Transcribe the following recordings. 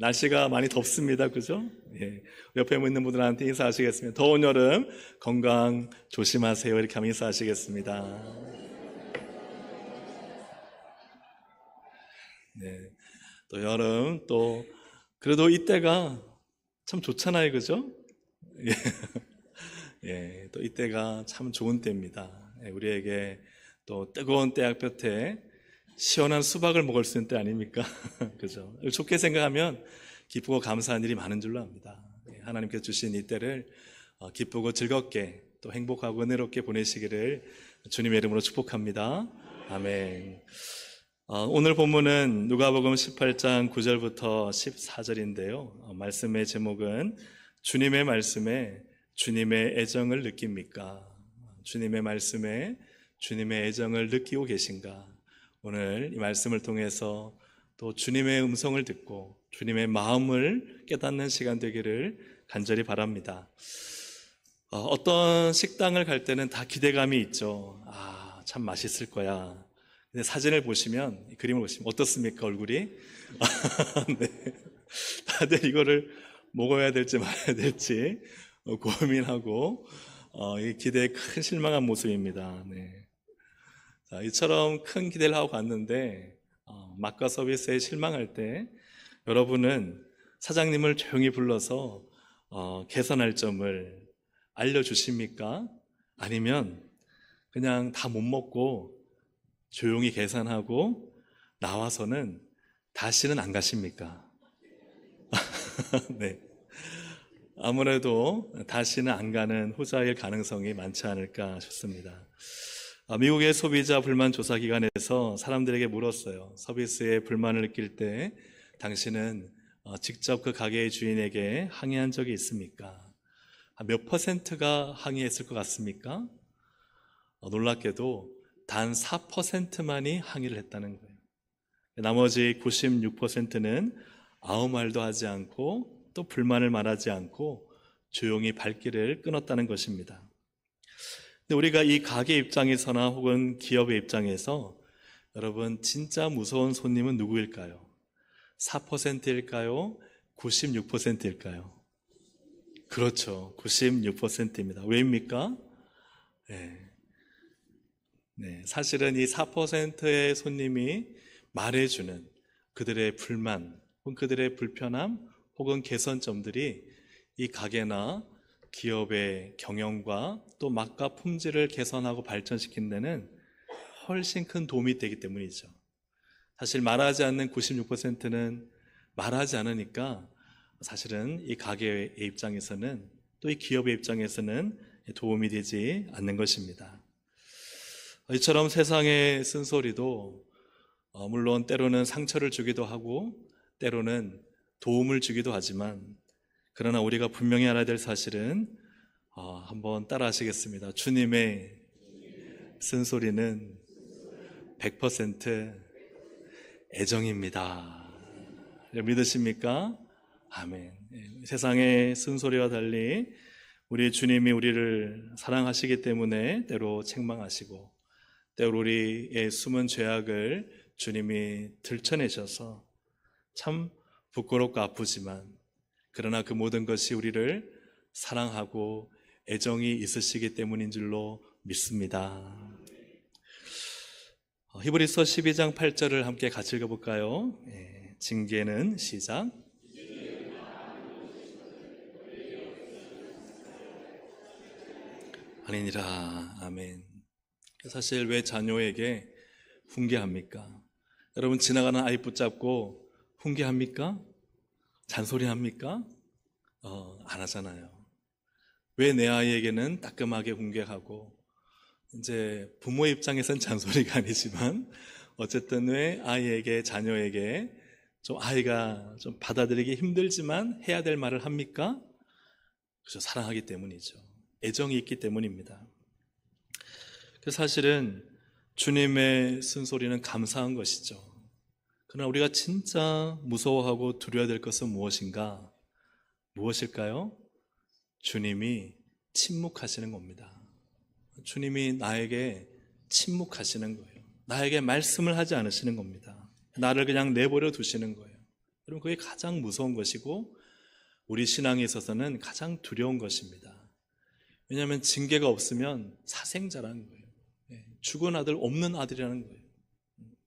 날씨가 많이 덥습니다. 그죠? 예. 옆에 있는 분들한테 인사하시겠습니다. 더운 여름 건강 조심하세요. 이렇게 하면 인사하시겠습니다. 네. 또 여름 또 그래도 이때가 참 좋잖아요. 그죠? 예. 예. 또 이때가 참 좋은 때입니다. 예. 우리에게 또 뜨거운 때학볕에 시원한 수박을 먹을 수 있는 때 아닙니까? 그죠? 좋게 생각하면 기쁘고 감사한 일이 많은 줄로 압니다. 하나님께서 주신 이 때를 기쁘고 즐겁게 또 행복하고 은혜롭게 보내시기를 주님의 이름으로 축복합니다. 아멘. 오늘 본문은 누가복음 18장 9절부터 14절인데요. 말씀의 제목은 주님의 말씀에 주님의 애정을 느낍니까? 주님의 말씀에 주님의 애정을 느끼고 계신가? 오늘 이 말씀을 통해서 또 주님의 음성을 듣고 주님의 마음을 깨닫는 시간 되기를 간절히 바랍니다. 어떤 식당을 갈 때는 다 기대감이 있죠. 참 맛있을 거야. 근데 사진을 보시면, 이 그림을 보시면 어떻습니까, 얼굴이? 네. 다들 이거를 먹어야 될지 말아야 될지 고민하고 이 기대에 큰 실망한 모습입니다. 네. 자, 이처럼 큰 기대를 하고 갔는데 맛과 서비스에 실망할 때 여러분은 사장님을 조용히 불러서 개선할 점을 알려주십니까? 아니면 그냥 다 못 먹고 조용히 계산하고 나와서는 다시는 안 가십니까? 네. 아무래도 다시는 안 가는 후자일 가능성이 많지 않을까 싶습니다. 미국의 소비자 불만 조사 기관에서 사람들에게 물었어요. 서비스에 불만을 느낄 때 당신은 직접 그 가게의 주인에게 항의한 적이 있습니까? 몇 퍼센트가 항의했을 것 같습니까? 놀랍게도 단 4%만이 항의를 했다는 거예요. 나머지 96%는 아무 말도 하지 않고 또 불만을 말하지 않고 조용히 발길을 끊었다는 것입니다. 근데 우리가 이 가게 입장에서나 혹은 기업의 입장에서 여러분 진짜 무서운 손님은 누구일까요? 4%일까요? 96%일까요? 그렇죠. 96%입니다. 왜입니까? 네, 사실은 이 4%의 손님이 말해주는 그들의 불만, 혹은 그들의 불편함, 혹은 개선점들이 이 가게나 기업의 경영과 또 맛과 품질을 개선하고 발전시키는 데는 훨씬 큰 도움이 되기 때문이죠. 사실 말하지 않는 96%는 말하지 않으니까 사실은 이 가게의 입장에서는 또 이 기업의 입장에서는 도움이 되지 않는 것입니다. 이처럼 세상의 쓴소리도 물론 때로는 상처를 주기도 하고 때로는 도움을 주기도 하지만 그러나 우리가 분명히 알아야 될 사실은 한번 따라 하시겠습니다. 주님의 쓴소리는 100% 애정입니다. 믿으십니까? 아멘. 세상의 쓴소리와 달리 우리 주님이 우리를 사랑하시기 때문에 때로 책망하시고 때로 우리의 숨은 죄악을 주님이 들춰내셔서 참 부끄럽고 아프지만 그러나 그 모든 것이 우리를 사랑하고 애정이 있으시기 때문인 줄로 믿습니다. 히브리서 12장 8절을 함께 같이 읽어볼까요? 징계는 시작. 아니니라. 아멘. 사실 왜 자녀에게 훈계합니까? 여러분 지나가는 아이 붙잡고 훈계합니까? 잔소리합니까? 안 하잖아요. 왜 내 아이에게는 따끔하게 훈계하고 이제 부모 입장에선 잔소리가 아니지만 어쨌든 왜 아이에게 자녀에게 좀 아이가 좀 받아들이기 힘들지만 해야 될 말을 합니까? 그죠, 사랑하기 때문이죠. 애정이 있기 때문입니다. 사실은 주님의 쓴소리는 감사한 것이죠. 그러나 우리가 진짜 무서워하고 두려워야 될 것은 무엇인가? 무엇일까요? 주님이 침묵하시는 겁니다. 주님이 나에게 침묵하시는 거예요. 나에게 말씀을 하지 않으시는 겁니다. 나를 그냥 내버려 두시는 거예요. 여러분, 그게 가장 무서운 것이고 우리 신앙에 있어서는 가장 두려운 것입니다. 왜냐하면 징계가 없으면 사생자라는 거예요. 죽은 아들 없는 아들이라는 거예요.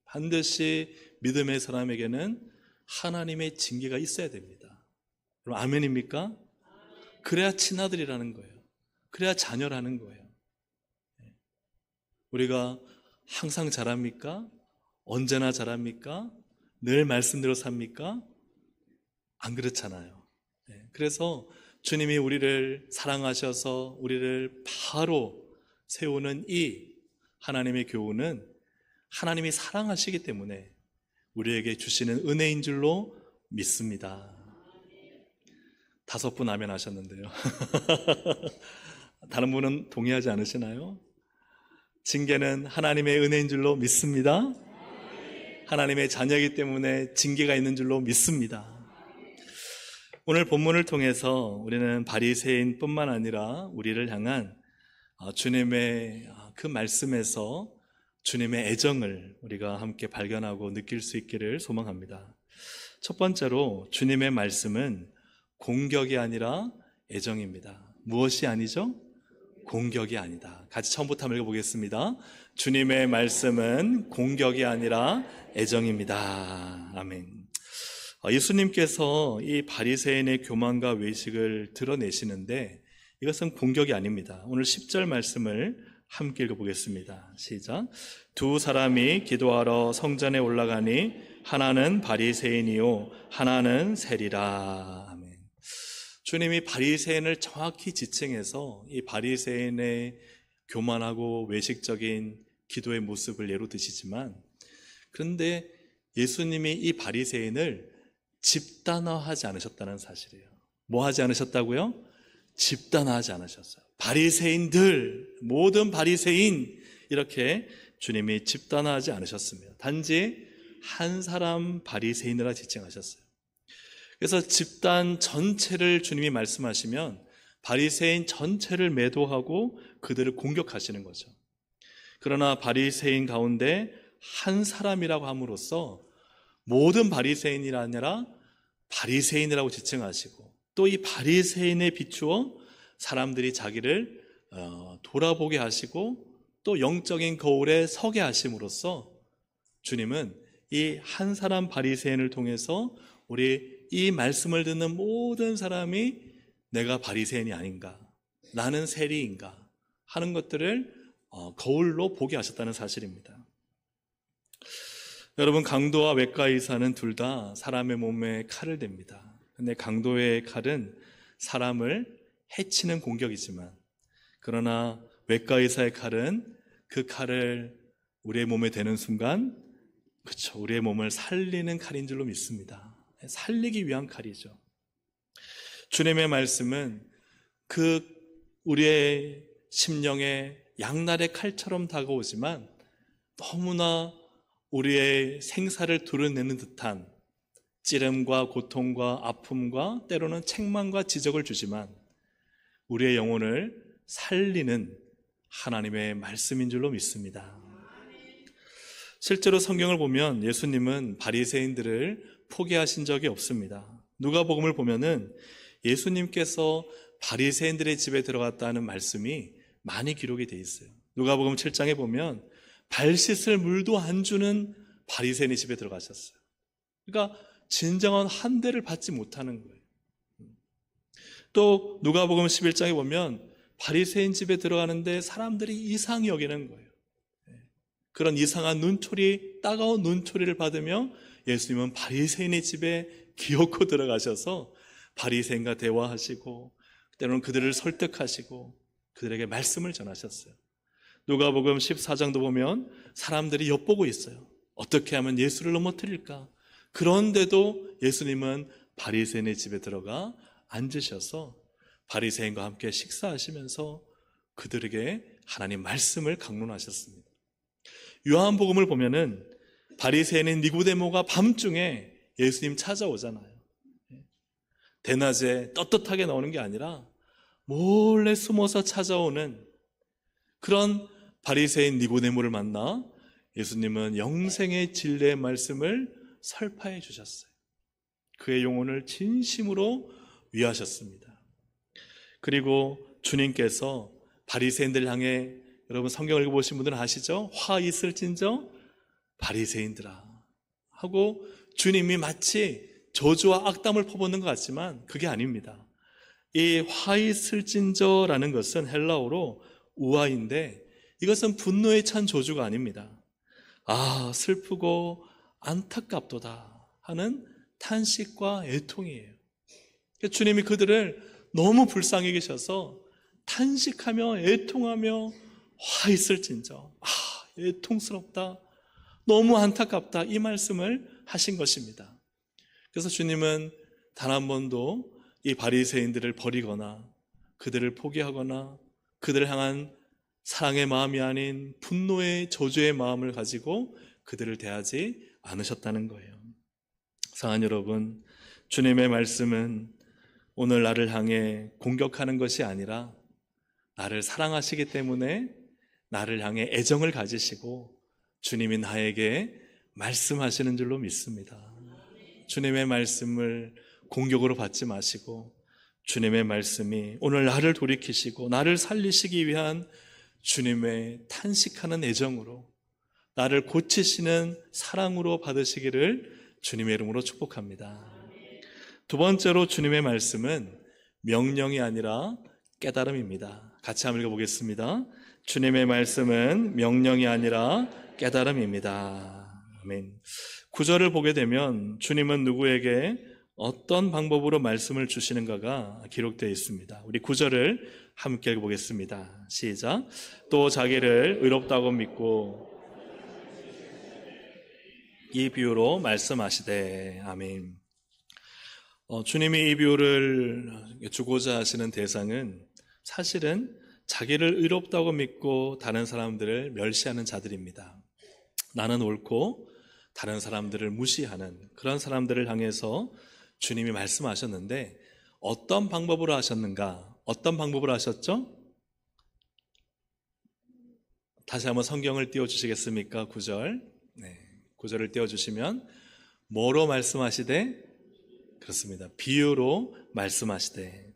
반드시 믿음의 사람에게는 하나님의 징계가 있어야 됩니다. 그럼 아멘입니까? 그래야 친아들이라는 거예요. 그래야 자녀라는 거예요. 우리가 항상 잘합니까? 언제나 잘합니까? 늘 말씀대로 삽니까? 안 그렇잖아요. 그래서 주님이 우리를 사랑하셔서 우리를 바로 세우는 이 하나님의 교훈은 하나님이 사랑하시기 때문에 우리에게 주시는 은혜인 줄로 믿습니다. 5분 아멘 하셨는데요. 다른 분은 동의하지 않으시나요? 징계는 하나님의 은혜인 줄로 믿습니다. 하나님의 자녀이기 때문에 징계가 있는 줄로 믿습니다. 오늘 본문을 통해서 우리는 바리새인뿐만 아니라 우리를 향한 주님의 그 말씀에서 주님의 애정을 우리가 함께 발견하고 느낄 수 있기를 소망합니다. 첫 번째로 주님의 말씀은 공격이 아니라 애정입니다. 무엇이 아니죠? 공격이 아니다. 같이 처음부터 한번 읽어보겠습니다. 주님의 말씀은 공격이 아니라 애정입니다. 아멘. 예수님께서 이 바리새인의 교만과 외식을 드러내시는데 이것은 공격이 아닙니다. 오늘 10절 말씀을 함께 읽어보겠습니다. 시작. 두 사람이 기도하러 성전에 올라가니 하나는 바리새인이요 하나는 세리라. 아멘. 주님이 바리새인을 정확히 지칭해서 이 바리새인의 교만하고 외식적인 기도의 모습을 예로 드시지만, 그런데 예수님이 이 바리새인을 집단화하지 않으셨다는 사실이에요. 뭐 하지 않으셨다고요? 집단화하지 않으셨어요. 바리새인들, 모든 바리새인, 이렇게 주님이 집단화하지 않으셨습니다. 단지 한 사람 바리새인이라 지칭하셨어요. 그래서 집단 전체를 주님이 말씀하시면 바리새인 전체를 매도하고 그들을 공격하시는 거죠. 그러나 바리새인 가운데 한 사람이라고 함으로써 모든 바리새인이 아니라 바리새인이라고 지칭하시고, 또 이 바리새인에 비추어 사람들이 자기를 돌아보게 하시고 또 영적인 거울에 서게 하심으로써 주님은 이 한 사람 바리새인을 통해서 우리 이 말씀을 듣는 모든 사람이 내가 바리새인이 아닌가, 나는 세리인가 하는 것들을 거울로 보게 하셨다는 사실입니다. 여러분, 강도와 외과 의사는 둘 다 사람의 몸에 칼을 댑니다. 근데 강도의 칼은 사람을 해치는 공격이지만, 그러나 외과 의사의 칼은 그 칼을 우리의 몸에 대는 순간, 그렇죠, 우리의 몸을 살리는 칼인 줄로 믿습니다. 살리기 위한 칼이죠. 주님의 말씀은 그 우리의 심령에 양날의 칼처럼 다가오지만 너무나 우리의 생사를 도려내는 듯한 찌름과 고통과 아픔과 때로는 책망과 지적을 주지만 우리의 영혼을 살리는 하나님의 말씀인 줄로 믿습니다. 실제로 성경을 보면 예수님은 바리새인들을 포기하신 적이 없습니다. 누가복음을 보면은 예수님께서 바리새인들의 집에 들어갔다는 말씀이 많이 기록이 돼 있어요. 누가복음 7장에 보면 발 씻을 물도 안 주는 바리새인의 집에 들어가셨어요. 그러니까 진정한 환대를 받지 못하는 거예요. 또 누가복음 11장에 보면 바리새인 집에 들어가는데 사람들이 이상히 여기는 거예요. 그런 이상한 눈초리, 따가운 눈초리를 받으며 예수님은 바리새인의 집에 기어코 들어가셔서 바리새인과 대화하시고 때로는 그들을 설득하시고 그들에게 말씀을 전하셨어요. 누가복음 14장도 보면 사람들이 엿보고 있어요. 어떻게 하면 예수를 넘어뜨릴까? 그런데도 예수님은 바리새인의 집에 들어가 앉으셔서 바리새인과 함께 식사하시면서 그들에게 하나님 말씀을 강론하셨습니다. 요한복음을 보면은 바리새인인 니고데모가 밤중에 예수님 찾아오잖아요. 대낮에 떳떳하게 나오는 게 아니라 몰래 숨어서 찾아오는 그런 바리새인 니고데모를 만나 예수님은 영생의 진리의 말씀을 설파해 주셨어요. 그의 영혼을 진심으로 위하셨습니다. 그리고 주님께서 바리새인들 향해, 여러분 성경을 읽어보신 분들은 아시죠? 화 있을진저 바리새인들아 하고 주님이 마치 저주와 악담을 퍼붓는 것 같지만 그게 아닙니다. 이 화 있을진저라는 것은 헬라어로 우아인데 이것은 분노에 찬 저주가 아닙니다. 아, 슬프고 안타깝도다 하는 탄식과 애통이에요. 주님이 그들을 너무 불쌍히 계셔서 탄식하며 애통하며 화 있을진저, 아, 애통스럽다, 너무 안타깝다, 이 말씀을 하신 것입니다. 그래서 주님은 단 한 번도 이 바리새인들을 버리거나 그들을 포기하거나 그들을 향한 사랑의 마음이 아닌 분노의 저주의 마음을 가지고 그들을 대하지 않으셨다는 거예요. 사랑하는 여러분, 주님의 말씀은 오늘 나를 향해 공격하는 것이 아니라 나를 사랑하시기 때문에 나를 향해 애정을 가지시고 주님이 나에게 말씀하시는 줄로 믿습니다. 주님의 말씀을 공격으로 받지 마시고 주님의 말씀이 오늘 나를 돌이키시고 나를 살리시기 위한 주님의 탄식하는 애정으로 나를 고치시는 사랑으로 받으시기를 주님의 이름으로 축복합니다. 두 번째로 주님의 말씀은 명령이 아니라 깨달음입니다. 같이 한번 읽어보겠습니다. 주님의 말씀은 명령이 아니라 깨달음입니다. 아멘. 9절을 보게 되면 주님은 누구에게 어떤 방법으로 말씀을 주시는가가 기록되어 있습니다. 우리 9절을 함께 읽어보겠습니다. 시작. 또 자기를 의롭다고 믿고 이 비유로 말씀하시되. 아멘. 주님이 이 비유를 주고자 하시는 대상은 사실은 자기를 의롭다고 믿고 다른 사람들을 멸시하는 자들입니다. 나는 옳고 다른 사람들을 무시하는 그런 사람들을 향해서 주님이 말씀하셨는데 어떤 방법으로 하셨는가? 어떤 방법으로 하셨죠? 다시 한번 성경을 띄워주시겠습니까? 9절. 네, 9절을 띄워주시면 뭐로 말씀하시되? 그렇습니다. 비유로 말씀하시되.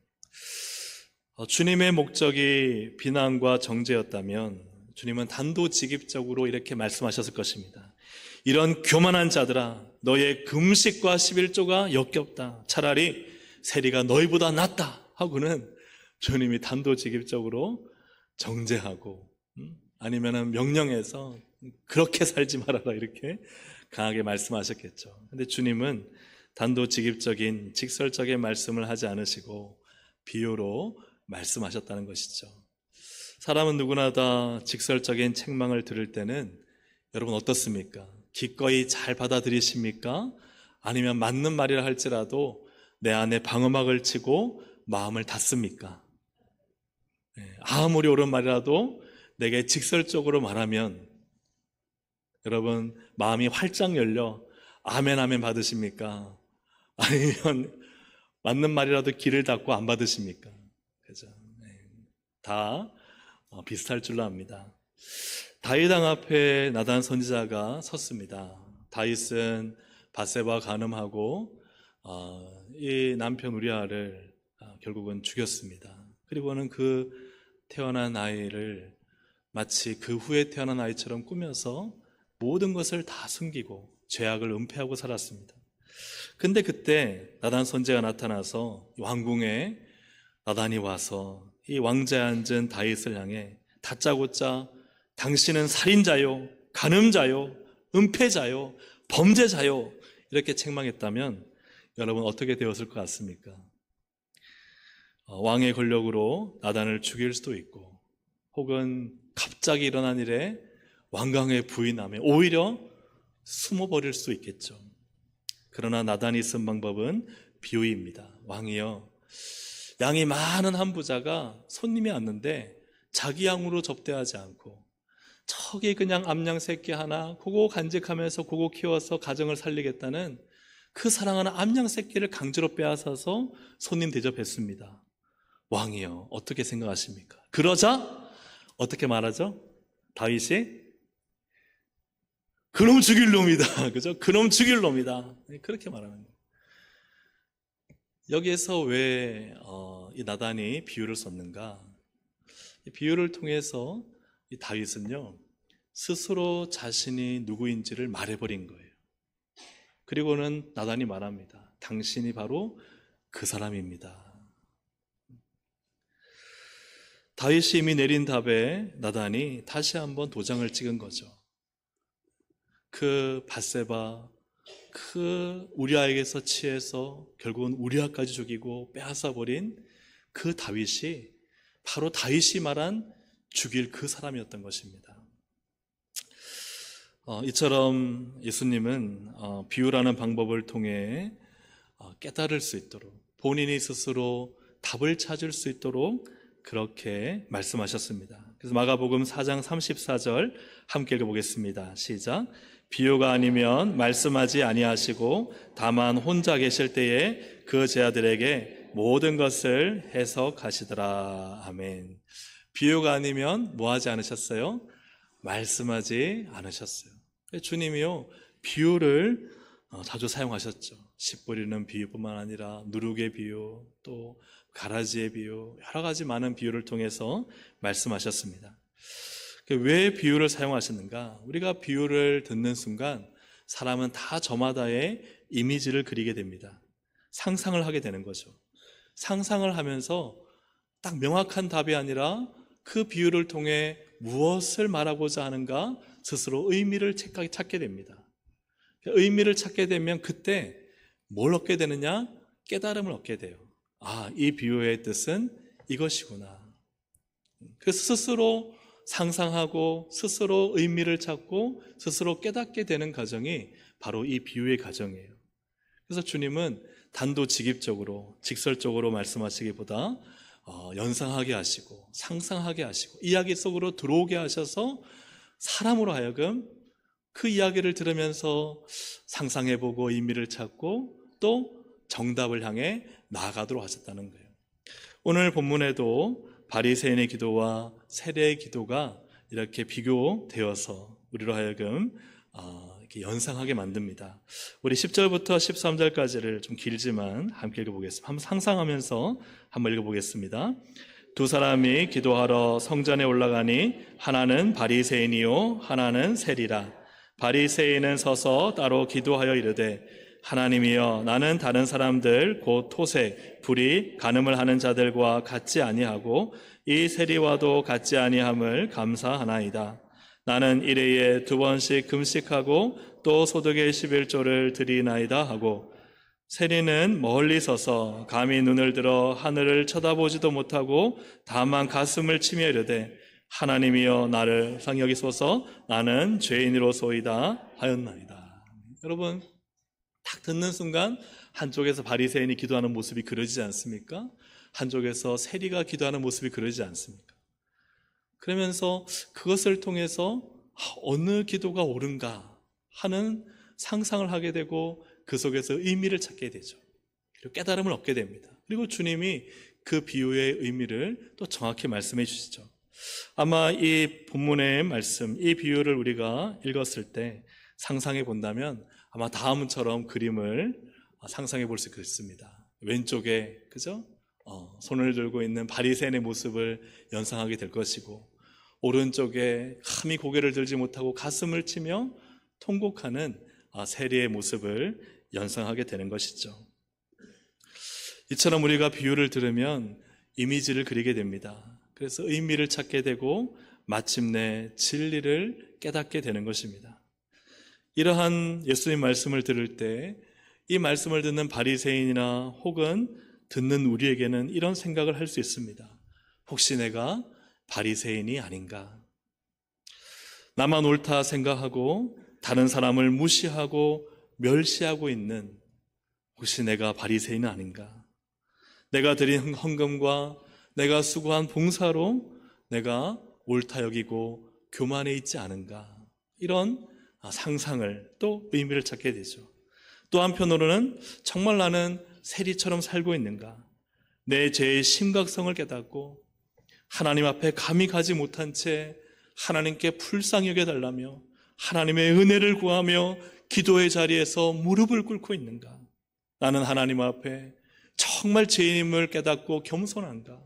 주님의 목적이 비난과 정죄였다면 주님은 단도직입적으로 이렇게 말씀하셨을 것입니다. 이런 교만한 자들아, 너의 금식과 11조가 역겹다. 차라리 세리가 너희보다 낫다 하고는 주님이 단도직입적으로 정죄하고 아니면 명령해서 그렇게 살지 말아라 이렇게 강하게 말씀하셨겠죠. 근데 주님은 단도직입적인 직설적인 말씀을 하지 않으시고 비유로 말씀하셨다는 것이죠. 사람은 누구나 다 직설적인 책망을 들을 때는 여러분 어떻습니까? 기꺼이 잘 받아들이십니까? 아니면 맞는 말이라 할지라도 내 안에 방어막을 치고 마음을 닫습니까? 아무리 옳은 말이라도 내게 직설적으로 말하면 여러분 마음이 활짝 열려 아멘 아멘 받으십니까? 아니면 맞는 말이라도 귀를 닫고 안 받으십니까? 그죠? 다 비슷할 줄로 압니다. 다윗 왕 앞에 나단 선지자가 섰습니다. 다윗은 밧세바 간음하고 이 남편 우리아를 결국은 죽였습니다. 그리고는 그 태어난 아이를 마치 그 후에 태어난 아이처럼 꾸며서 모든 것을 다 숨기고 죄악을 은폐하고 살았습니다. 근데 그때 나단 선지자가 나타나서 왕궁에 나단이 와서 이 왕자에 앉은 다윗을 향해 다짜고짜 당신은 살인자요, 간음자요, 은폐자요, 범죄자요 이렇게 책망했다면 여러분 어떻게 되었을 것 같습니까? 왕의 권력으로 나단을 죽일 수도 있고 혹은 갑자기 일어난 일에 왕강에 부인하며 오히려 숨어버릴 수도 있겠죠. 그러나 나단이 쓴 방법은 비유입니다. 왕이여, 양이 많은 한 부자가 손님이 왔는데 자기 양으로 접대하지 않고 저기 그냥 암양 새끼 하나 그거 간직하면서 그거 키워서 가정을 살리겠다는 그 사랑하는 암양 새끼를 강제로 빼앗아서 손님 대접했습니다. 왕이여 어떻게 생각하십니까? 그러자 어떻게 말하죠? 다윗이 그놈 죽일 놈이다. 그죠? 그놈 죽일 놈이다. 그렇게 말하는 거예요. 여기에서 왜 이 나단이 비유를 썼는가? 이 비유를 통해서 이 다윗은요, 스스로 자신이 누구인지를 말해버린 거예요. 그리고는 나단이 말합니다. 당신이 바로 그 사람입니다. 다윗이 이미 내린 답에 나단이 다시 한번 도장을 찍은 거죠. 그 밧세바, 그 우리아에게서 취해서 결국은 우리아까지 죽이고 빼앗아버린 그 다윗이 바로 다윗이 말한 죽일 그 사람이었던 것입니다. 이처럼 예수님은 비유라는 방법을 통해 깨달을 수 있도록, 본인이 스스로 답을 찾을 수 있도록 그렇게 말씀하셨습니다. 그래서 마가복음 4장 34절 함께 읽어보겠습니다. 시작. 비유가 아니면 말씀하지 아니하시고 다만 혼자 계실 때에 그 제자들에게 모든 것을 해석하시더라. 아멘. 비유가 아니면 뭐 하지 않으셨어요? 말씀하지 않으셨어요. 주님이요, 비유를 자주 사용하셨죠. 씨 뿌리는 비유뿐만 아니라 누룩의 비유, 또 가라지의 비유, 여러 가지 많은 비유를 통해서 말씀하셨습니다. 왜 비유를 사용하셨는가? 우리가 비유를 듣는 순간 사람은 다 저마다의 이미지를 그리게 됩니다. 상상을 하게 되는 거죠. 상상을 하면서 딱 명확한 답이 아니라 그 비유를 통해 무엇을 말하고자 하는가 스스로 의미를 찾게 됩니다. 의미를 찾게 되면 그때 뭘 얻게 되느냐? 깨달음을 얻게 돼요. 아, 이 비유의 뜻은 이것이구나. 그래서 스스로 상상하고 스스로 의미를 찾고 스스로 깨닫게 되는 과정이 바로 이 비유의 과정이에요. 그래서 주님은 단도직입적으로 직설적으로 말씀하시기보다 연상하게 하시고 상상하게 하시고 이야기 속으로 들어오게 하셔서 사람으로 하여금 그 이야기를 들으면서 상상해보고 의미를 찾고 또 정답을 향해 나아가도록 하셨다는 거예요. 오늘 본문에도 바리새인의 기도와 세리의 기도가 이렇게 비교되어서 우리로 하여금 이렇게 연상하게 만듭니다. 우리 10절부터 13절까지를 좀 길지만 함께 읽어보겠습니다. 한번 상상하면서 한번 읽어보겠습니다. 두 사람이 기도하러 성전에 올라가니 하나는 바리새인이요 하나는 세리라. 바리새인은 서서 따로 기도하여 이르되 하나님이여, 나는 다른 사람들 곧 토색, 불의, 간음을 하는 자들과 같지 아니하고 이 세리와도 같지 아니함을 감사하나이다. 나는 일회에 2번씩 금식하고 또 소득의 11조를 드리나이다 하고, 세리는 멀리 서서 감히 눈을 들어 하늘을 쳐다보지도 못하고 다만 가슴을 치며 이르되 하나님이여, 나를 상히 여기소서, 나는 죄인으로소이다 하였나이다. 여러분, 딱 듣는 순간 한쪽에서 바리새인이 기도하는 모습이 그려지지 않습니까? 한쪽에서 세리가 기도하는 모습이 그려지지 않습니까? 그러면서 그것을 통해서 어느 기도가 옳은가 하는 상상을 하게 되고 그 속에서 의미를 찾게 되죠. 그리고 깨달음을 얻게 됩니다. 그리고 주님이 그 비유의 의미를 또 정확히 말씀해 주시죠. 아마 이 본문의 말씀, 이 비유를 우리가 읽었을 때 상상해 본다면 아마 다음처럼 그림을 상상해 볼 수 있습니다. 왼쪽에 그죠? 손을 들고 있는 바리새인의 모습을 연상하게 될 것이고, 오른쪽에 감히 고개를 들지 못하고 가슴을 치며 통곡하는 세리의 모습을 연상하게 되는 것이죠. 이처럼 우리가 비유를 들으면 이미지를 그리게 됩니다. 그래서 의미를 찾게 되고 마침내 진리를 깨닫게 되는 것입니다. 이러한 예수님 말씀을 들을 때 이 말씀을 듣는 바리새인이나 혹은 듣는 우리에게는 이런 생각을 할 수 있습니다. 혹시 내가 바리새인이 아닌가? 나만 옳다 생각하고 다른 사람을 무시하고 멸시하고 있는, 혹시 내가 바리새인은 아닌가? 내가 드린 헌금과 내가 수고한 봉사로 내가 옳다 여기고 교만해 있지 않은가? 이런 상상을 또 의미를 찾게 되죠. 또 한편으로는 정말 나는 세리처럼 살고 있는가? 내 죄의 심각성을 깨닫고 하나님 앞에 감히 가지 못한 채 하나님께 불쌍히 여겨달라며 하나님의 은혜를 구하며 기도의 자리에서 무릎을 꿇고 있는가? 나는 하나님 앞에 정말 죄인임을 깨닫고 겸손한가?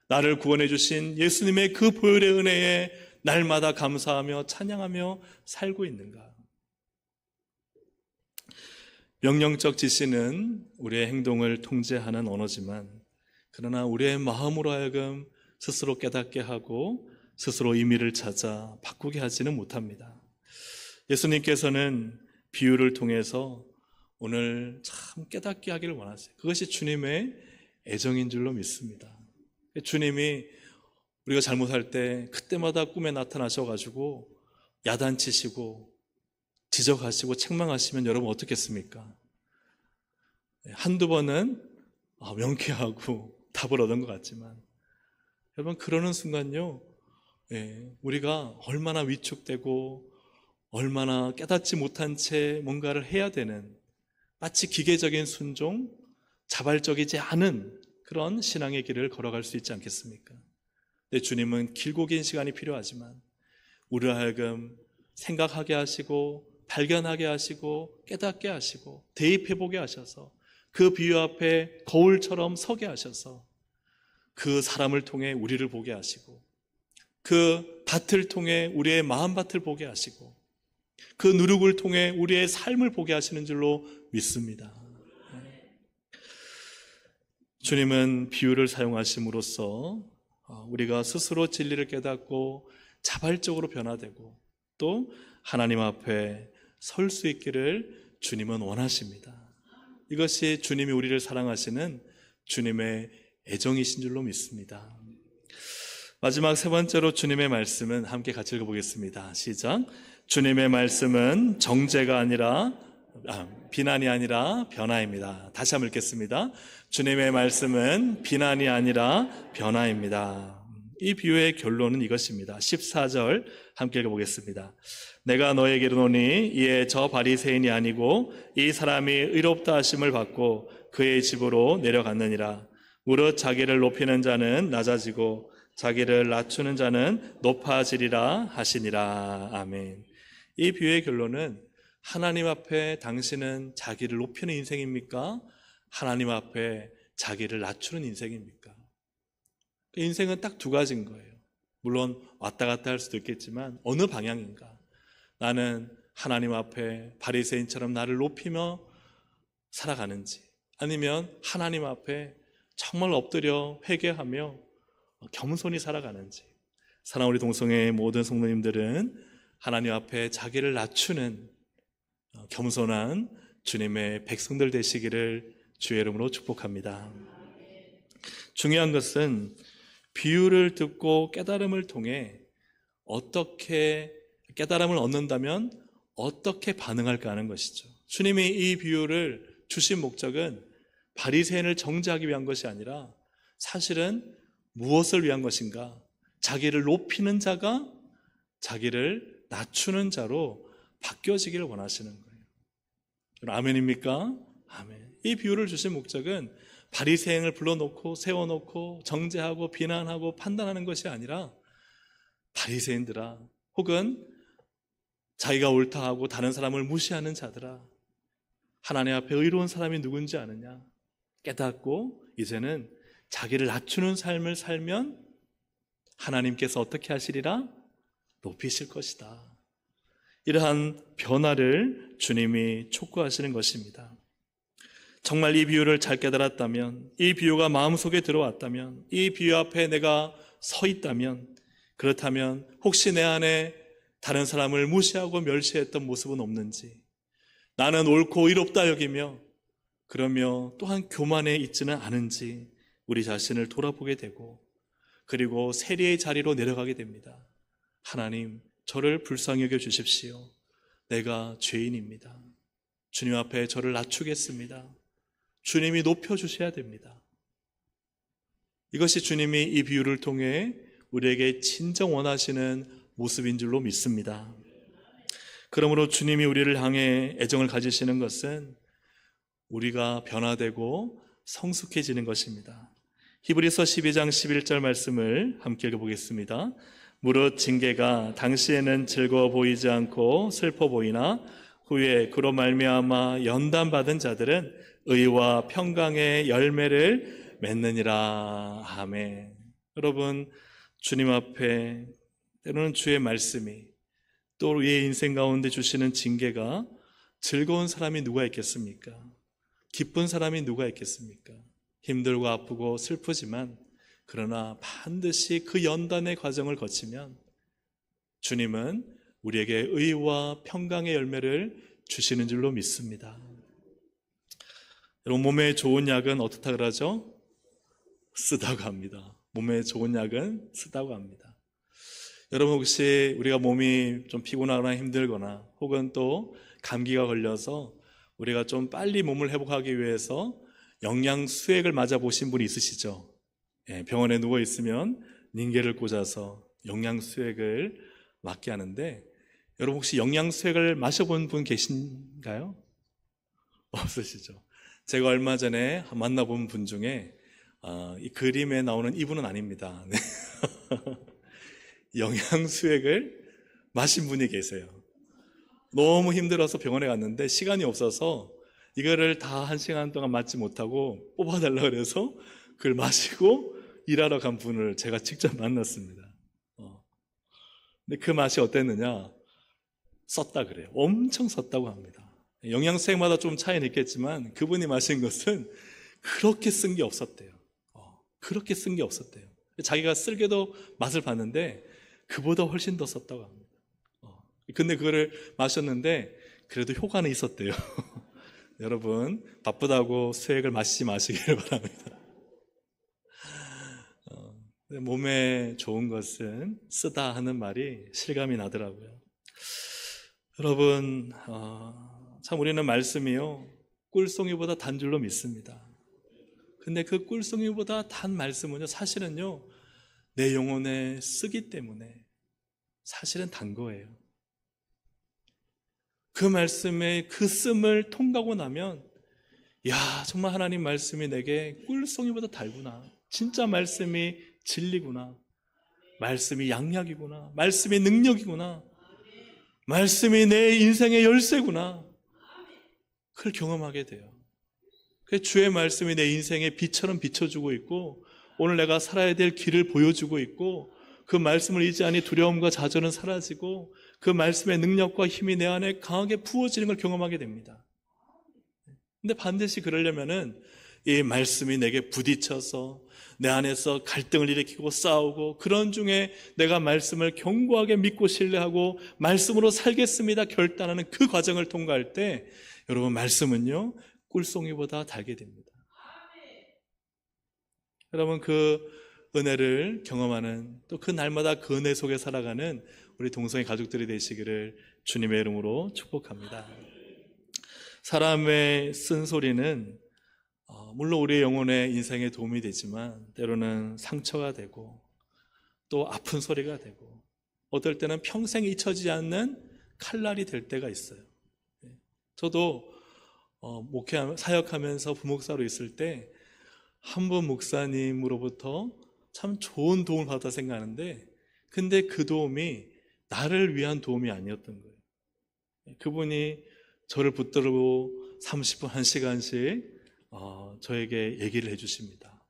나를 구원해 주신 예수님의 그 보혈의 은혜에 날마다 감사하며 찬양하며 살고 있는가? 명령적 지시는 우리의 행동을 통제하는 언어지만, 그러나 우리의 마음으로 하여금 스스로 깨닫게 하고 스스로 의미를 찾아 바꾸게 하지는 못합니다. 예수님께서는 비유를 통해서 오늘 참 깨닫게 하기를 원하세요. 그것이 주님의 애정인 줄로 믿습니다. 주님이 우리가 잘못할 때 그때마다 꿈에 나타나셔가지고 야단치시고 지적하시고 책망하시면 여러분 어떻겠습니까? 한두 번은 명쾌하고 답을 얻은 것 같지만, 여러분 그러는 순간요, 우리가 얼마나 위축되고 얼마나 깨닫지 못한 채 뭔가를 해야 되는, 마치 기계적인 순종, 자발적이지 않은 그런 신앙의 길을 걸어갈 수 있지 않겠습니까? 근데 주님은 길고 긴 시간이 필요하지만 우리를 하여금 생각하게 하시고 발견하게 하시고 깨닫게 하시고 대입해보게 하셔서 그 비유 앞에 거울처럼 서게 하셔서 그 사람을 통해 우리를 보게 하시고 그 밭을 통해 우리의 마음밭을 보게 하시고 그 누룩을 통해 우리의 삶을 보게 하시는 줄로 믿습니다. 주님은 비유를 사용하심으로써 우리가 스스로 진리를 깨닫고 자발적으로 변화되고 또 하나님 앞에 설 수 있기를 주님은 원하십니다. 이것이 주님이 우리를 사랑하시는 주님의 애정이신 줄로 믿습니다. 마지막 세 번째로 주님의 말씀은 함께 같이 읽어보겠습니다. 시작. 주님의 말씀은 정죄가 아니라 비난이 아니라 변화입니다. 다시 한번 읽겠습니다. 주님의 말씀은 비난이 아니라 변화입니다. 이 비유의 결론은 이것입니다. 14절 함께 읽어보겠습니다. 내가 너에게 이르노니 이에 저 바리새인이 아니고 이 사람이 의롭다 하심을 받고 그의 집으로 내려갔느니라. 무릇 자기를 높이는 자는 낮아지고 자기를 낮추는 자는 높아지리라 하시니라. 아멘. 이 비유의 결론은 하나님 앞에 당신은 자기를 높이는 인생입니까? 하나님 앞에 자기를 낮추는 인생입니까? 인생은 딱 두 가지인 거예요. 물론 왔다 갔다 할 수도 있겠지만 어느 방향인가? 나는 하나님 앞에 바리새인처럼 나를 높이며 살아가는지, 아니면 하나님 앞에 정말 엎드려 회개하며 겸손히 살아가는지. 사랑하는 우리 동성애의 모든 성도님들은 하나님 앞에 자기를 낮추는 겸손한 주님의 백성들 되시기를 주의 이름으로 축복합니다. 중요한 것은 비유를 듣고 깨달음을 통해 어떻게 깨달음을 얻는다면 어떻게 반응할까 하는 것이죠. 주님이 이 비유를 주신 목적은 바리새인을 정죄하기 위한 것이 아니라 사실은 무엇을 위한 것인가? 자기를 높이는 자가 자기를 낮추는 자로 바뀌어지기를 원하시는 거예요. 아멘입니까? 아멘. 이 비유를 주신 목적은 바리새인을 불러놓고 세워놓고 정죄하고 비난하고 판단하는 것이 아니라 바리새인들아, 혹은 자기가 옳다 하고 다른 사람을 무시하는 자들아, 하나님 앞에 의로운 사람이 누군지 아느냐? 깨닫고 이제는 자기를 낮추는 삶을 살면 하나님께서 어떻게 하시리라? 높이실 것이다. 이러한 변화를 주님이 촉구하시는 것입니다. 정말 이 비유를 잘 깨달았다면, 이 비유가 마음속에 들어왔다면, 이 비유 앞에 내가 서 있다면, 그렇다면 혹시 내 안에 다른 사람을 무시하고 멸시했던 모습은 없는지, 나는 옳고 의롭다 여기며 그러며 또한 교만해 있지는 않은지 우리 자신을 돌아보게 되고, 그리고 세리의 자리로 내려가게 됩니다. 하나님, 저를 불쌍히 여겨 주십시오. 내가 죄인입니다. 주님 앞에 저를 낮추겠습니다. 주님이 높여주셔야 됩니다. 이것이 주님이 이 비유를 통해 우리에게 진정 원하시는 모습인 줄로 믿습니다. 그러므로 주님이 우리를 향해 애정을 가지시는 것은 우리가 변화되고 성숙해지는 것입니다. 히브리서 12장 11절 말씀을 함께 읽어보겠습니다. 무릇 징계가 당시에는 즐거워 보이지 않고 슬퍼 보이나 후에 그로 말미암아 연단받은 자들은 의와 평강의 열매를 맺느니라. 아멘. 여러분, 주님 앞에 때로는 주의 말씀이 또 우리의 인생 가운데 주시는 징계가 즐거운 사람이 누가 있겠습니까? 기쁜 사람이 누가 있겠습니까? 힘들고 아프고 슬프지만 그러나 반드시 그 연단의 과정을 거치면 주님은 우리에게 의와 평강의 열매를 주시는 줄로 믿습니다. 여러분, 몸에 좋은 약은 어떻다 그러죠? 쓰다고 합니다. 몸에 좋은 약은 쓰다고 합니다. 여러분, 혹시 우리가 몸이 좀 피곤하거나 힘들거나 혹은 또 감기가 걸려서 우리가 좀 빨리 몸을 회복하기 위해서 영양수액을 맞아보신 분이 있으시죠? 병원에 누워있으면 닌겔을 꽂아서 영양수액을 맞게 하는데, 여러분 혹시 영양수액을 마셔본 분 계신가요? 없으시죠? 제가 얼마 전에 만나본 분 중에 이 그림에 나오는 이분은 아닙니다. 네. 영양수액을 마신 분이 계세요. 너무 힘들어서 병원에 갔는데 시간이 없어서 이거를 다 1시간 동안 맞지 못하고 뽑아달라 그래서 그걸 마시고 일하러 간 분을 제가 직접 만났습니다. 근데 그 맛이 어땠느냐? 썼다 그래요. 엄청 썼다고 합니다. 영양소액마다 좀 차이는 있겠지만 그분이 마신 것은 그렇게 쓴 게 없었대요. 그렇게 쓴 게 없었대요. 자기가 쓸게도 맛을 봤는데 그보다 훨씬 더 썼다고 합니다. 근데 그거를 마셨는데 그래도 효과는 있었대요. 여러분, 바쁘다고 수액을 마시지 마시기를 바랍니다. 몸에 좋은 것은 쓰다 하는 말이 실감이 나더라고요. 여러분, 참 우리는 말씀이요, 꿀송이보다 단 줄로 믿습니다. 근데 그 꿀송이보다 단 말씀은요, 사실은요, 내 영혼에 쓰기 때문에 사실은 단 거예요. 그 말씀의 그 씀을 통과하고 나면, 야, 정말 하나님 말씀이 내게 꿀송이보다 달구나. 진짜 말씀이 진리구나. 말씀이 양약이구나. 말씀이 능력이구나. 말씀이 내 인생의 열쇠구나. 그걸 경험하게 돼요. 그 주의 말씀이 내 인생의 빛처럼 비춰주고 있고, 오늘 내가 살아야 될 길을 보여주고 있고, 그 말씀을 의지하니 두려움과 좌절은 사라지고 그 말씀의 능력과 힘이 내 안에 강하게 부어지는 걸 경험하게 됩니다. 근데 반드시 그러려면은 이 말씀이 내게 부딪혀서 내 안에서 갈등을 일으키고 싸우고, 그런 중에 내가 말씀을 견고하게 믿고 신뢰하고 말씀으로 살겠습니다 결단하는 그 과정을 통과할 때, 여러분, 말씀은요 꿀송이보다 달게 됩니다. 여러분, 그 은혜를 경험하는, 또 그 날마다 그 은혜 속에 살아가는 우리 동성애 가족들이 되시기를 주님의 이름으로 축복합니다. 사람의 쓴소리는 물론 우리의 영혼의 인생에 도움이 되지만 때로는 상처가 되고 또 아픈 소리가 되고 어떨 때는 평생 잊혀지지 않는 칼날이 될 때가 있어요. 저도 사역하면서 부목사로 있을 때 한 분 목사님으로부터 참 좋은 도움을 받아 생각하는데, 근데 그 도움이 나를 위한 도움이 아니었던 거예요. 그분이 저를 붙들고 30분, 1시간씩 저에게 얘기를 해주십니다.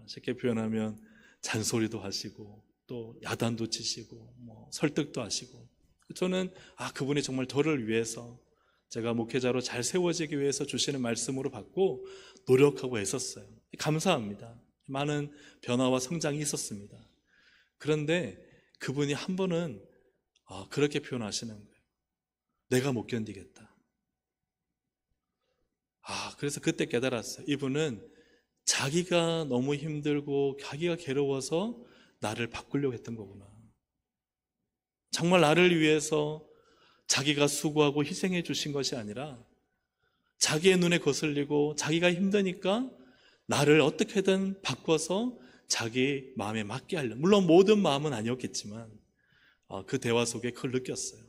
쉽게 표현하면 잔소리도 하시고 또 야단도 치시고 설득도 하시고, 저는 그분이 정말 저를 위해서, 제가 목회자로 잘 세워지기 위해서 주시는 말씀으로 받고 노력하고 애썼어요. 감사합니다. 많은 변화와 성장이 있었습니다. 그런데 그분이 한 번은 그렇게 표현하시는 거예요. 내가 못 견디겠다. 그래서 그때 깨달았어요. 이분은 자기가 너무 힘들고 자기가 괴로워서 나를 바꾸려고 했던 거구나. 정말 나를 위해서 자기가 수고하고 희생해 주신 것이 아니라 자기의 눈에 거슬리고 자기가 힘드니까 나를 어떻게든 바꿔서 자기 마음에 맞게 하려, 물론 모든 마음은 아니었겠지만 그 대화 속에 그걸 느꼈어요.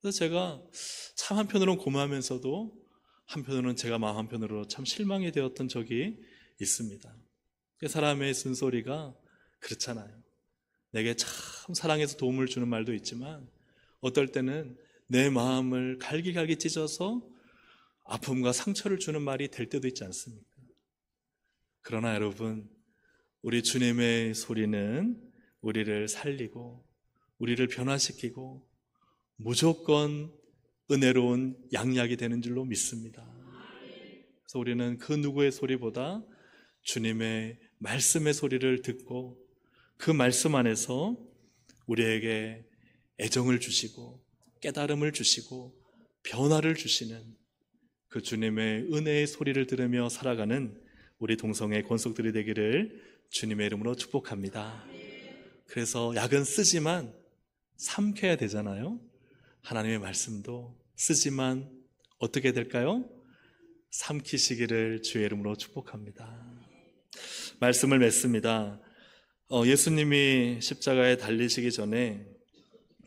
그래서 제가 참 한편으로는 고마우면서도 한편으로는 제가 마음 한편으로 참 실망이 되었던 적이 있습니다. 사람의 쓴소리가 그렇잖아요. 내게 참 사랑해서 도움을 주는 말도 있지만 어떨 때는 내 마음을 갈기갈기 찢어서 아픔과 상처를 주는 말이 될 때도 있지 않습니까? 그러나 여러분, 우리 주님의 소리는 우리를 살리고 우리를 변화시키고 무조건 은혜로운 양약이 되는 줄로 믿습니다. 그래서 우리는 그 누구의 소리보다 주님의 말씀의 소리를 듣고 그 말씀 안에서 우리에게 애정을 주시고 깨달음을 주시고 변화를 주시는 그 주님의 은혜의 소리를 들으며 살아가는 우리 동성의 권속들이 되기를 주님의 이름으로 축복합니다. 그래서 약은 쓰지만 삼켜야 되잖아요. 하나님의 말씀도 쓰지만 어떻게 될까요? 삼키시기를 주의 이름으로 축복합니다. 말씀을 맺습니다. 예수님이 십자가에 달리시기 전에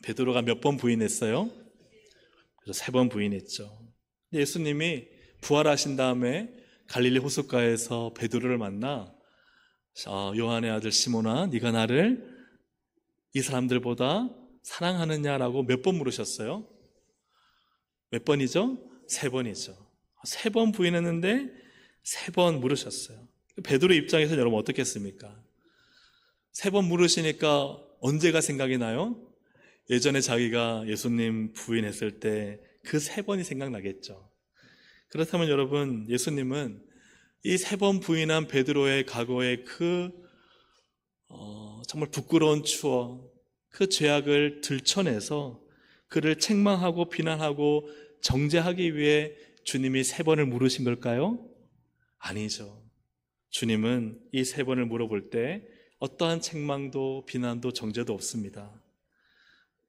베드로가 몇 번 부인했어요? 그래서 3번 부인했죠. 예수님이 부활하신 다음에 갈릴리 호숫가에서 베드로를 만나 요한의 아들 시몬아, 네가 나를 이 사람들보다 사랑하느냐라고 몇 번 물으셨어요? 몇 번이죠? 3번이죠. 3번 부인했는데 3번 물으셨어요. 베드로 입장에서 여러분 어떻겠습니까? 3번 물으시니까 언제가 생각이 나요? 예전에 자기가 예수님 부인했을 때 그 3번이 생각나겠죠. 그렇다면 여러분, 예수님은 이 3번 부인한 베드로의 과거의 정말 부끄러운 추억, 그 죄악을 들춰내서 그를 책망하고 비난하고 정죄하기 위해 주님이 3번을 물으신 걸까요? 아니죠. 주님은 이 3번을 물어볼 때 어떠한 책망도 비난도 정죄도 없습니다.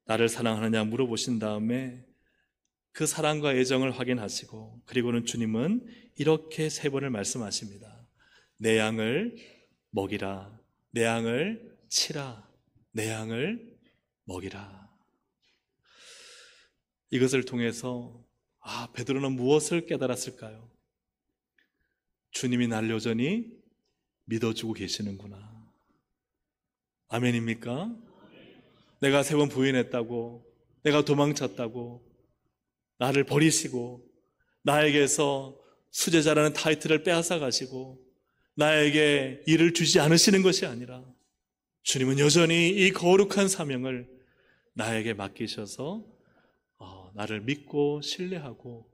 나를 사랑하느냐 물어보신 다음에 그 사랑과 애정을 확인하시고, 그리고는 주님은 이렇게 3번을 말씀하십니다. 내 양을 먹이라, 내 양을 치라, 내 양을 먹이라. 이것을 통해서 베드로는 무엇을 깨달았을까요? 주님이 나를 여전히 믿어주고 계시는구나. 아멘입니까? 내가 3번 부인했다고, 내가 도망쳤다고, 나를 버리시고 나에게서 수제자라는 타이틀을 빼앗아 가시고 나에게 일을 주지 않으시는 것이 아니라 주님은 여전히 이 거룩한 사명을 나에게 맡기셔서 나를 믿고 신뢰하고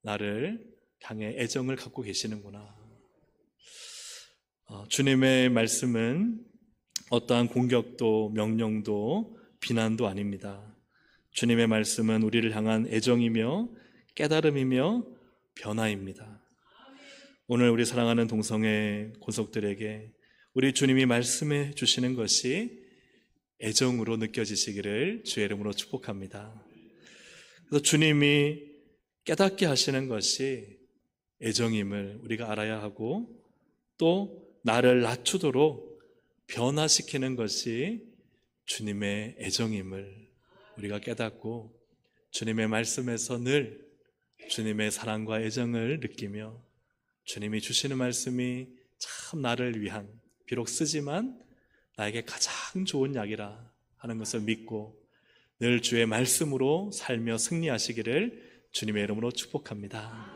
나를 향해 애정을 갖고 계시는구나. 주님의 말씀은 어떠한 공격도 명령도 비난도 아닙니다. 주님의 말씀은 우리를 향한 애정이며 깨달음이며 변화입니다. 오늘 우리 사랑하는 동성애 권속들에게 우리 주님이 말씀해 주시는 것이 애정으로 느껴지시기를 주의 이름으로 축복합니다. 그래서 주님이 깨닫게 하시는 것이 애정임을 우리가 알아야 하고, 또 나를 낮추도록 변화시키는 것이 주님의 애정임을 우리가 깨닫고 주님의 말씀에서 늘 주님의 사랑과 애정을 느끼며 주님이 주시는 말씀이 참 나를 위한, 비록 쓰지만 나에게 가장 좋은 약이라 하는 것을 믿고 늘 주의 말씀으로 살며 승리하시기를 주님의 이름으로 축복합니다.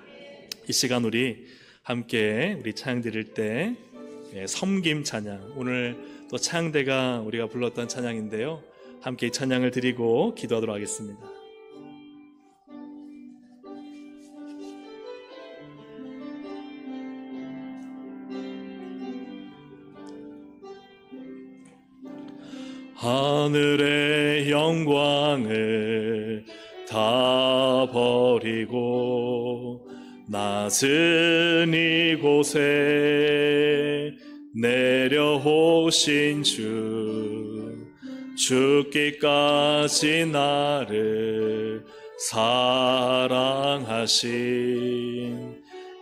이 시간 우리 함께 우리 찬양 드릴 때 섬김 찬양, 오늘 또 찬양대가 우리가 불렀던 찬양인데요, 함께 이 찬양을 드리고 기도하도록 하겠습니다. 하늘의 영광을 다 버리고 낮은 이곳에 내려오신 죽기까지 나를 사랑하신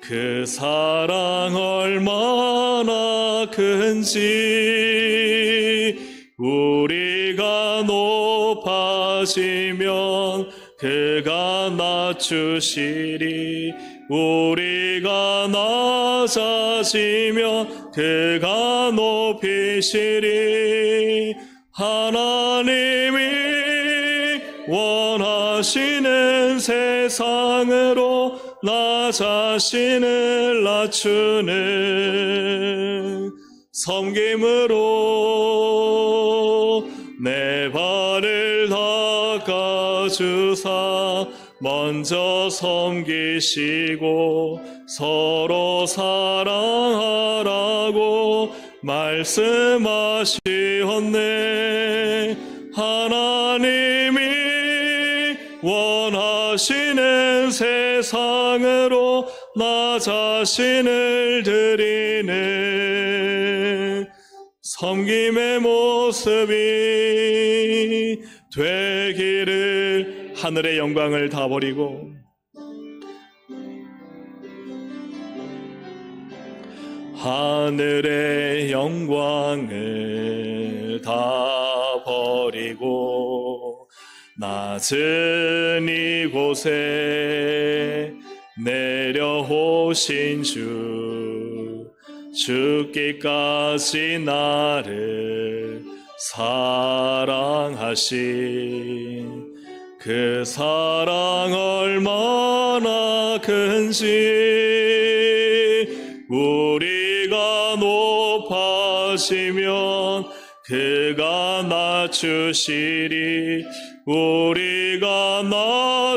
그 사랑 얼마나 큰지, 우리가 높아지면 그가 낮추시리, 우리가 낮아지면 그가 높이시리. 하나님이 원하시는 자신은 세상으로 나 자신을 낮추는 섬김으로 내 발을 닦아주사 먼저 섬기시고 서로 사랑하라고 말씀하시었네. 하나님이 원하시는 세상으로 나 자신을 드리는 섬김의 모습이 되기를. 하늘의 영광을 다 버리고 하늘의 영광을 다 버리고 낮은 이곳에 내려오신 죽기까지 나를 사랑하신 그 사랑 얼마나 큰지 우리가 높아지면 그가 낮추시리. 우리가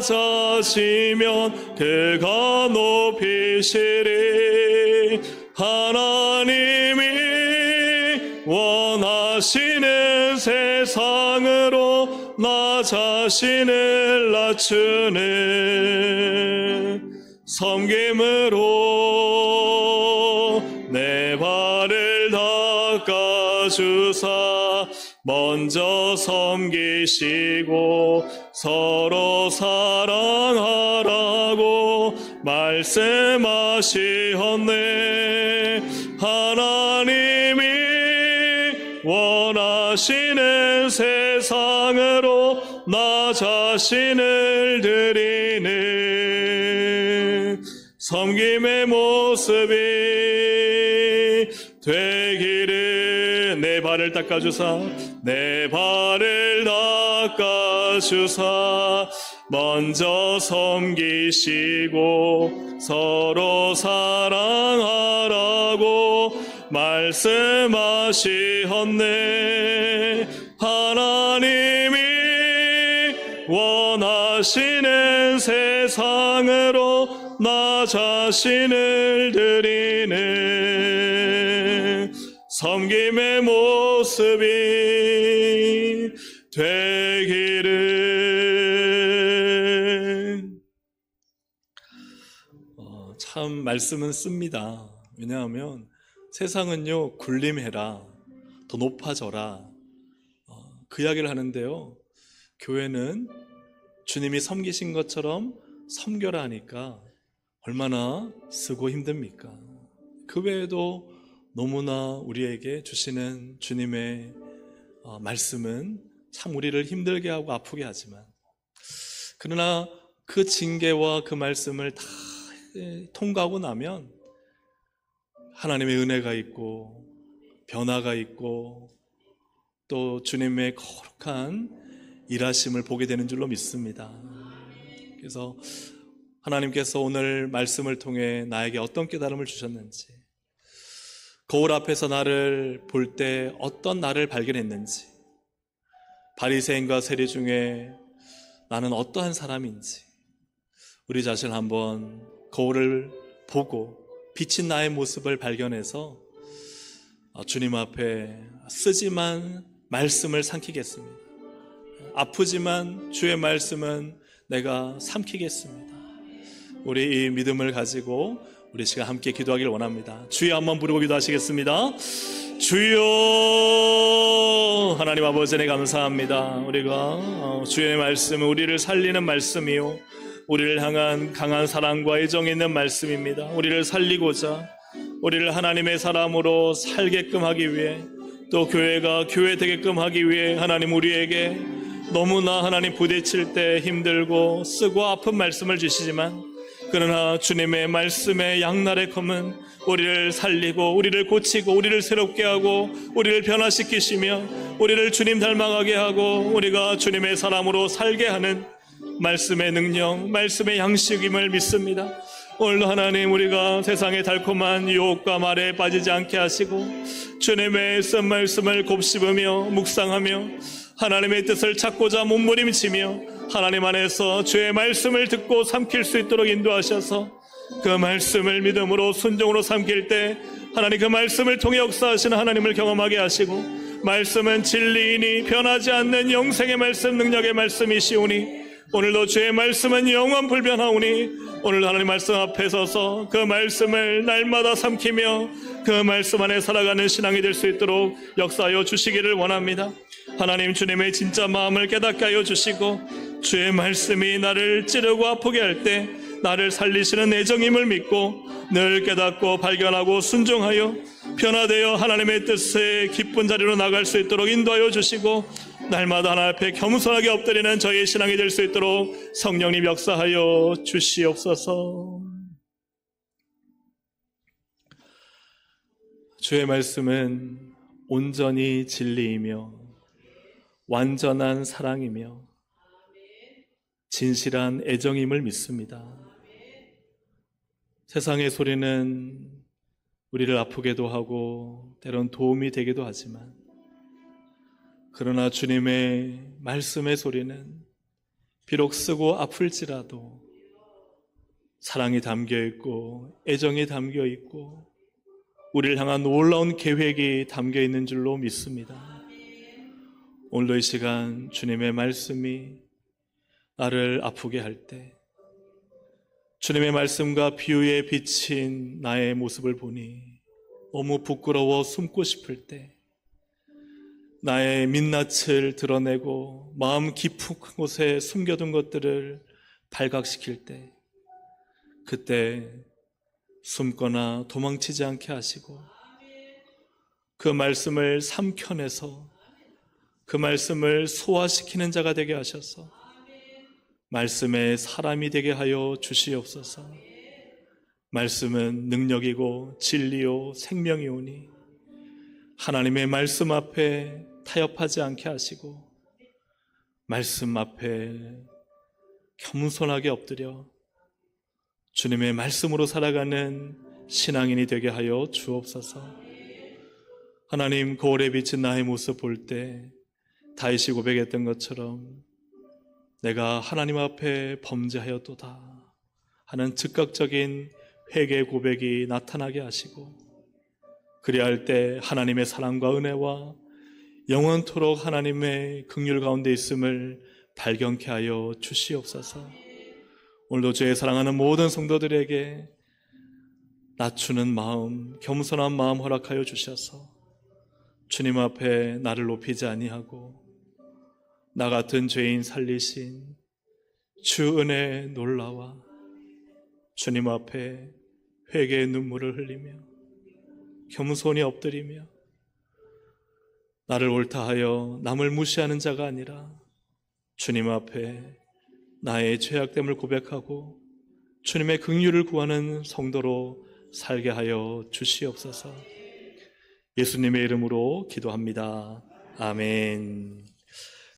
낮아지면 그가 높이시리. 하나님이 원하시는 세상으로 나 자신을 낮추는 섬김으로 내 발을 닦아주사 먼저 섬기시고 서로 사랑하라고 말씀하시었네. 하나님이 원하시는 세상으로 나 자신을 드리는 섬김의 모습이 되기를. 내 발을 닦아주사 내 발을 닦아주사 먼저 섬기시고 서로 사랑하라고 말씀하시었네. 하나님이 원하시는 세상으로 나 자신을 드리는 섬김의 모습이 되기를. 참 말씀은 씁니다. 왜냐하면 세상은요, 군림해라, 더 높아져라, 그 이야기를 하는데요, 교회는 주님이 섬기신 것처럼 섬겨라 하니까 얼마나 쓰고 힘듭니까? 그 외에도 너무나 우리에게 주시는 주님의 말씀은 참 우리를 힘들게 하고 아프게 하지만, 그러나 그 징계와 그 말씀을 다 통과하고 나면 하나님의 은혜가 있고 변화가 있고 또 주님의 거룩한 일하심을 보게 되는 줄로 믿습니다. 그래서 하나님께서 오늘 말씀을 통해 나에게 어떤 깨달음을 주셨는지, 거울 앞에서 나를 볼 때 어떤 나를 발견했는지, 바리새인과 세리 중에 나는 어떠한 사람인지 우리 자신 한번 거울을 보고 비친 나의 모습을 발견해서 주님 앞에 쓰지만 말씀을 삼키겠습니다. 아프지만 주의 말씀은 내가 삼키겠습니다. 우리 이 믿음을 가지고 우리 시간 함께 기도하기를 원합니다. 주여 한번 부르고 기도하시겠습니다. 주여. 하나님 아버지, 네 감사합니다. 우리가 주의 말씀은 우리를 살리는 말씀이요, 우리를 향한 강한 사랑과 애정이 있는 말씀입니다. 우리를 살리고자, 우리를 하나님의 사람으로 살게끔 하기 위해, 또 교회가 교회 되게끔 하기 위해 하나님 우리에게 너무나 하나님 부딪힐 때 힘들고 쓰고 아픈 말씀을 주시지만, 그러나 주님의 말씀의 양날의 검은 우리를 살리고 우리를 고치고 우리를 새롭게 하고 우리를 변화시키시며 우리를 주님 닮아가게 하고 우리가 주님의 사람으로 살게 하는 말씀의 능력, 말씀의 양식임을 믿습니다. 오늘도 하나님, 우리가 세상의 달콤한 유혹과 말에 빠지지 않게 하시고 주님의 쓴 말씀을 곱씹으며 묵상하며 하나님의 뜻을 찾고자 몸부림치며 하나님 안에서 주의 말씀을 듣고 삼킬 수 있도록 인도하셔서 그 말씀을 믿음으로 순종으로 삼킬 때 하나님 그 말씀을 통해 역사하시는 하나님을 경험하게 하시고, 말씀은 진리이니 변하지 않는 영생의 말씀, 능력의 말씀이시오니 오늘도 주의 말씀은 영원 불변하오니 오늘도 하나님 말씀 앞에 서서 그 말씀을 날마다 삼키며 그 말씀 안에 살아가는 신앙이 될 수 있도록 역사하여 주시기를 원합니다. 하나님, 주님의 진짜 마음을 깨닫게 하여 주시고 주의 말씀이 나를 찌르고 아프게 할 때 나를 살리시는 애정임을 믿고 늘 깨닫고 발견하고 순종하여 변화되어 하나님의 뜻의 기쁜 자리로 나갈 수 있도록 인도하여 주시고, 날마다 하나님 앞에 겸손하게 엎드리는 저희의 신앙이 될 수 있도록 성령님 역사하여 주시옵소서. 주의 말씀은 온전히 진리이며 완전한 사랑이며 진실한 애정임을 믿습니다. 세상의 소리는 우리를 아프게도 하고 때론 도움이 되기도 하지만, 그러나 주님의 말씀의 소리는 비록 쓰고 아플지라도 사랑이 담겨있고 애정이 담겨있고 우리를 향한 놀라운 계획이 담겨있는 줄로 믿습니다. 오늘도 이 시간 주님의 말씀이 나를 아프게 할 때, 주님의 말씀과 비유에 비친 나의 모습을 보니 너무 부끄러워 숨고 싶을 때, 나의 민낯을 드러내고 마음 깊은 곳에 숨겨둔 것들을 발각시킬 때, 그때 숨거나 도망치지 않게 하시고 그 말씀을 삼켜내서 그 말씀을 소화시키는 자가 되게 하셔서 말씀의 사람이 되게 하여 주시옵소서. 말씀은 능력이고 진리요 생명이오니 하나님의 말씀 앞에 타협하지 않게 하시고 말씀 앞에 겸손하게 엎드려 주님의 말씀으로 살아가는 신앙인이 되게 하여 주옵소서. 하나님, 거울에 비친 나의 모습 볼 때 다윗이 고백했던 것처럼 내가 하나님 앞에 범죄하였도다 하는 즉각적인 회개 고백이 나타나게 하시고, 그리할 할 때 하나님의 사랑과 은혜와 영원토록 하나님의 긍휼 가운데 있음을 발견케 하여 주시옵소서. 오늘도 주의 사랑하는 모든 성도들에게 낮추는 마음, 겸손한 마음 허락하여 주셔서 주님 앞에 나를 높이지 아니하고 나 같은 죄인 살리신 주 은혜의 놀라와 주님 앞에 회개의 눈물을 흘리며 겸손히 엎드리며 나를 옳다 하여 남을 무시하는 자가 아니라 주님 앞에 나의 죄악됨을 고백하고 주님의 긍휼을 구하는 성도로 살게 하여 주시옵소서. 예수님의 이름으로 기도합니다. 아멘.